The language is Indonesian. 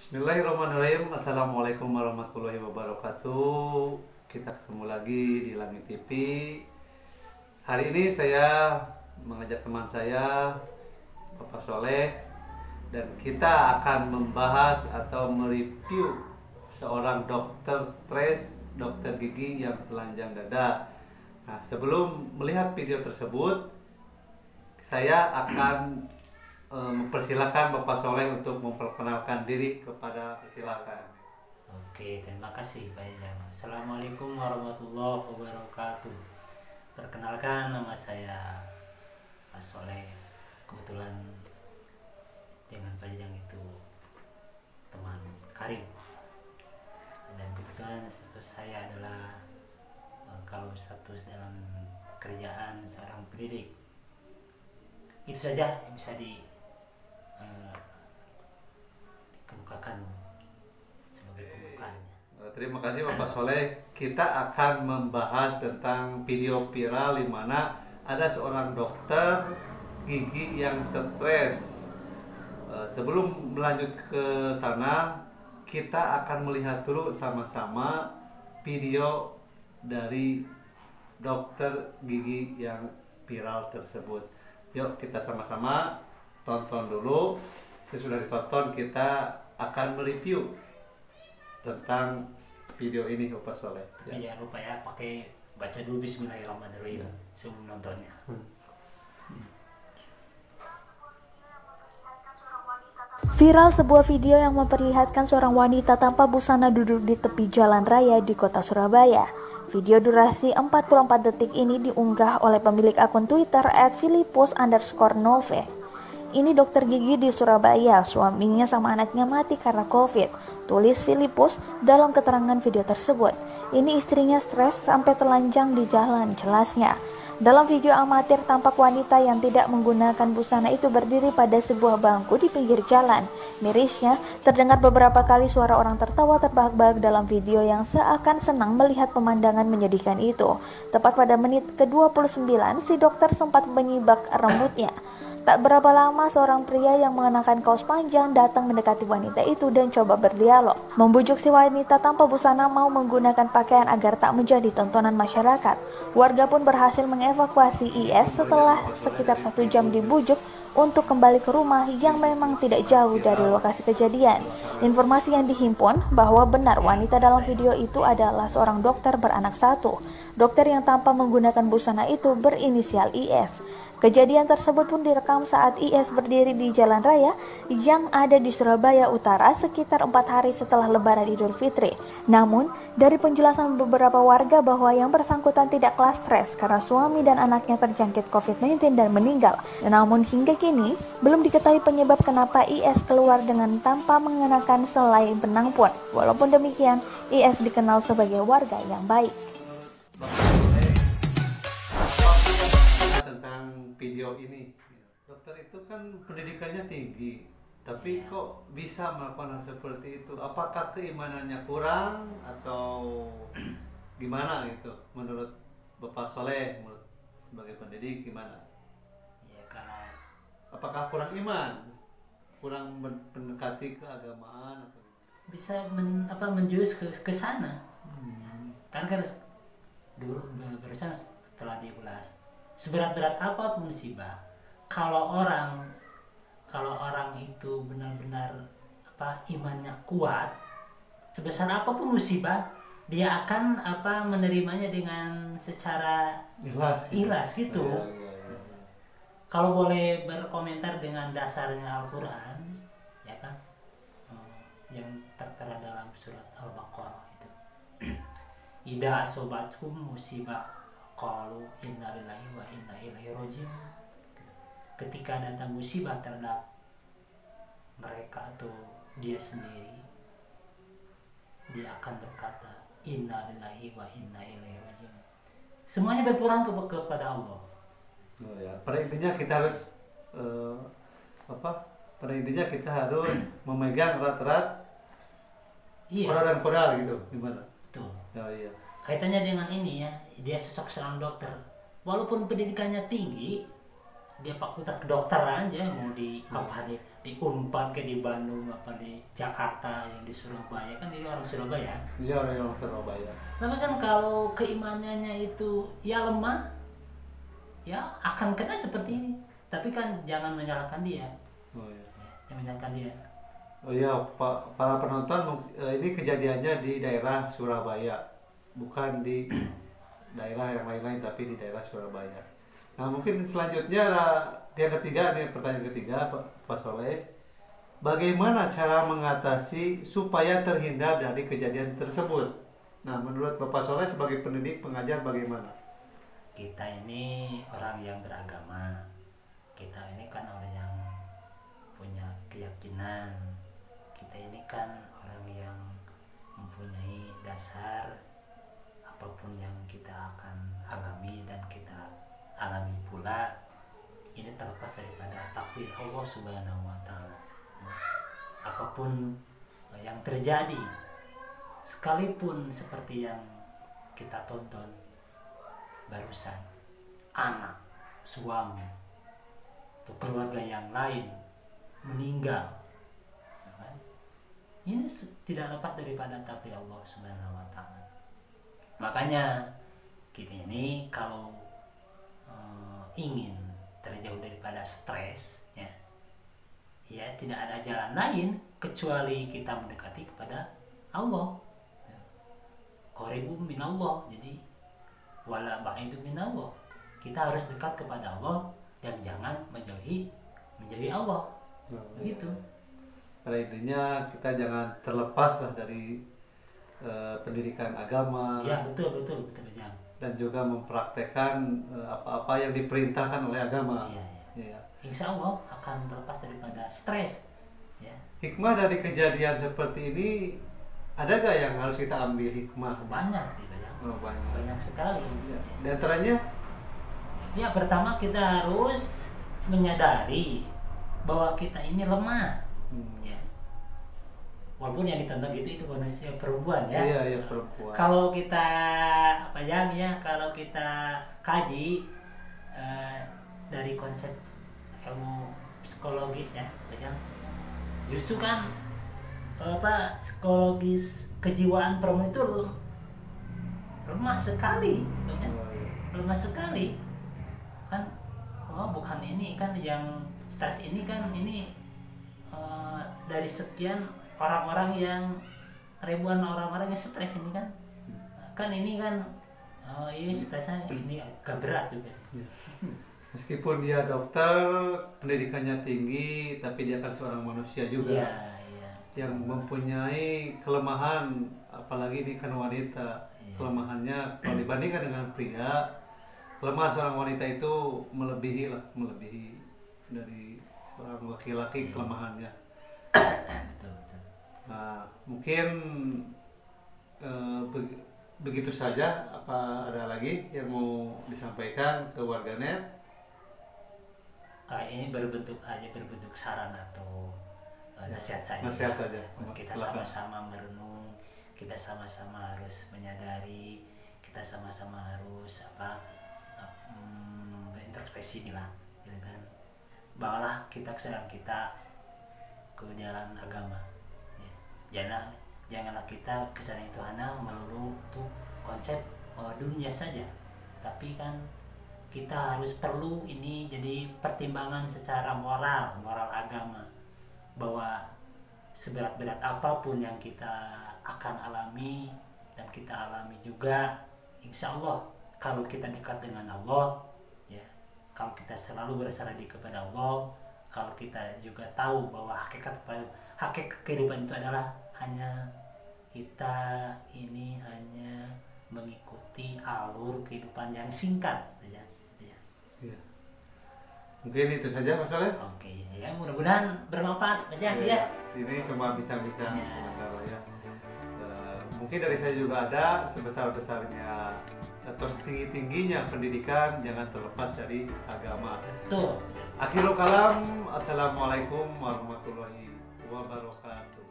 Bismillahirrahmanirrahim. Assalamualaikum warahmatullahi wabarakatuh. Kita ketemu lagi di Langit TV. Hari ini saya mengajak teman saya, Bapak Soleh, dan kita akan membahas atau mereview seorang dokter stres, dokter gigi yang telanjang dada. Nah, sebelum melihat video tersebut, saya akan mempersilahkan Bapak Soleh untuk memperkenalkan diri kepada persilakan. Oke, terima kasih Pak Ijam. Assalamualaikum warahmatullahi wabarakatuh. Perkenalkan, nama saya Pak Soleh. Kebetulan dengan Pak Ijam itu teman karib. Dan kebetulan status saya adalah kalau status dalam kerjaan seorang pendidik. Itu saja yang bisa dikemukakan sebagai pembukaannya. Terima kasih Bapak Soleh. Kita akan membahas tentang video viral di mana ada seorang dokter gigi yang stres. Sebelum melanjut ke sana, kita akan melihat dulu sama-sama video dari dokter gigi yang viral tersebut. Yuk kita sama-sama tonton dulu. Sesudah ditonton, kita akan mereview tentang video ini Bapak Soleh. Tapi jangan lupa ya, pakai baca dulu Bismillahirrahmanirrahim sebelum nontonnya. Viral sebuah video yang memperlihatkan seorang wanita tanpa busana duduk di tepi jalan raya di kota Surabaya. Video durasi 44 detik ini diunggah oleh pemilik akun Twitter @philippus_nove. Ini dokter gigi di Surabaya, suaminya sama anaknya mati karena COVID, tulis Philippus dalam keterangan video tersebut. Ini istrinya stres sampai telanjang di jalan, jelasnya. Dalam video amatir, tampak wanita yang tidak menggunakan busana itu berdiri pada sebuah bangku di pinggir jalan. Mirisnya, terdengar beberapa kali suara orang tertawa terbahak-bahak dalam video yang seakan senang melihat pemandangan menyedihkan itu. Tepat pada menit ke-29, si dokter sempat menyibak rambutnya. Tak berapa lama, seorang pria yang mengenakan kaos panjang datang mendekati wanita itu dan coba berdialog. Membujuk si wanita tanpa busana mau menggunakan pakaian agar tak menjadi tontonan masyarakat. Warga pun berhasil mengevakuasi IS setelah sekitar 1 jam dibujuk untuk kembali ke rumah yang memang tidak jauh dari lokasi kejadian. Informasi yang dihimpun bahwa benar wanita dalam video itu adalah seorang dokter beranak satu. Dokter yang tanpa menggunakan busana itu berinisial IS. Kejadian tersebut pun direkam saat IS berdiri di jalan raya yang ada di Surabaya Utara sekitar 4 hari setelah Lebaran Idul Fitri. Namun, dari penjelasan beberapa warga bahwa yang bersangkutan tidaklah stres karena suami dan anaknya terjangkit COVID-19 dan meninggal. Namun hingga kini, belum diketahui penyebab kenapa IS keluar dengan tanpa mengenakan selai benang pun. Walaupun demikian, IS dikenal sebagai warga yang baik. Tentang video ini, dokter itu kan pendidikannya tinggi, tapi kok bisa melakukan hal seperti itu? Apakah keimanannya kurang atau gimana gitu? Menurut Bapak Soleh, sebagai pendidik gimana? Ya, karena Apakah kurang iman, kurang mendekati keagamaan atau bisa menjurus ke sana. Kan dulu barusan telah diulas. Seberat-berat apapun musibah, kalau orang itu benar-benar imannya kuat, sebesar apapun musibah dia akan menerimanya dengan secara ikhlas gitu. Ya. Kalau boleh berkomentar dengan dasarnya Al-Quran, ya kan, yang tertera dalam surat Al-Baqarah itu. Idza asobatkum musibah qalu inna lillahi wa inna ilaihi raji'un. Ketika datang musibah terhadap mereka atau dia sendiri, dia akan berkata inna lillahi wa inna ilaihi raji'un. Semuanya berpulang kepada Allah. Oh ya. Pada intinya kita harus pada intinya kita harus memegang erat-erat Koral dan koral gitu, gimana? Tuh. Oh iya. Kaitannya dengan ini ya, dia sosok seorang dokter. Walaupun pendidikannya tinggi, dia fakultas kedokteran aja mau di apa di Unpad ke di Bandung apa di Jakarta yang di Surabaya kan dia orang Surabaya. Iya, orang Surabaya. Tapi kan kalau keimanannya itu ya lemah, ya akan kena seperti ini. Tapi kan jangan menyalahkan dia. Oh iya. Jangan menyalahkan dia. Oh iya, para penonton, ini kejadiannya di daerah Surabaya, bukan di daerah yang lain-lain, tapi di daerah Surabaya. Nah, mungkin selanjutnya yang ketiga, nih pertanyaan ketiga Pak Soleh, bagaimana cara mengatasi supaya terhindar dari kejadian tersebut? Nah, menurut Bapak Soleh sebagai pendidik pengajar bagaimana? Kita ini orang yang beragama, kita ini kan orang yang punya keyakinan, kita ini kan orang yang mempunyai dasar apapun yang kita akan alami dan kita alami pula, ini terlepas daripada takdir Allah Subhanahu wa Ta'ala. Apapun yang terjadi, sekalipun seperti yang kita tonton barusan, anak, suami, atau keluarga yang lain meninggal, kan? Ini tidak lepas daripada takdir Allah Subhanahu wa Ta'ala. Makanya kita ini kalau ingin terjauh daripada stres, ya tidak ada jalan lain kecuali kita mendekati kepada Allah. Qaribu minallah, jadi wala ba'idu minallah. Kita harus dekat kepada Allah dan jangan menjauhi Allah. Begitu. Pada intinya kita jangan terlepas lah dari pendidikan agama. Ya, betul Bang. Dan juga mempraktekkan apa-apa yang diperintahkan oleh agama. Iya. Insya Allah akan terlepas daripada stres. Ya. Hikmah dari kejadian seperti ini ada gak yang harus kita ambil hikmah? Banyak. Banyak sekali. Ya. Di antaranya? Ya, pertama kita harus menyadari bahwa kita ini lemah. Ya. Walaupun yang ditonton itu manusia perempuan ya. Iya perempuan. Kalau kita kalau kita kaji dari konsep ilmu psikologis ya, justru kan psikologis kejiwaan perempuan itu lemah sekali, lemah sekali kan. Bukan ini kan yang stres ini kan ini dari sekian orang-orang yang ribuan orang-orang yang stres ini kan ini kan stresnya ini agak berat juga. Meskipun dia dokter, pendidikannya tinggi, tapi dia kan seorang manusia juga. Yang mempunyai kelemahan, apalagi ini kan wanita. Kelemahannya kalau dibandingkan dengan pria, kelemahan seorang wanita itu melebihi dari seorang laki-laki kelemahannya. Betul. Nah, mungkin begitu saja. Apa ada lagi yang mau disampaikan ke warganet? Ini berbentuk saran atau nasihat saja. Nasihat saja. Kita sama-sama merenung, kita sama-sama harus menyadari, kita sama-sama harus berintrospeksi nih lah, gitu kan. Bawalah kesadaran kita ke jalan agama. Janganlah kita kesadaran itu hanya melulu untuk konsep dunia saja, tapi kan kita harus perlu ini jadi pertimbangan secara moral agama, bahwa seberat-berat apapun yang kita akan alami dan kita alami juga, insya Allah kalau kita dekat dengan Allah, ya, kalau kita selalu bersandar kepada Allah, kalau kita juga tahu bahwa hakikat kehidupan itu adalah hanya kita ini hanya mengikuti alur kehidupan yang singkat saja. Ya. Mungkin itu saja Mas Soleh. Oke, ya mudah-mudahan bermanfaat aja ya. Ini cuma bincang-bincang sementara ya. Mungkin dari saya juga ada, sebesar-besarnya atau setinggi-tingginya pendidikan jangan terlepas dari agama. Betul. Akhirul kalam, assalamualaikum warahmatullahi wabarakatuh.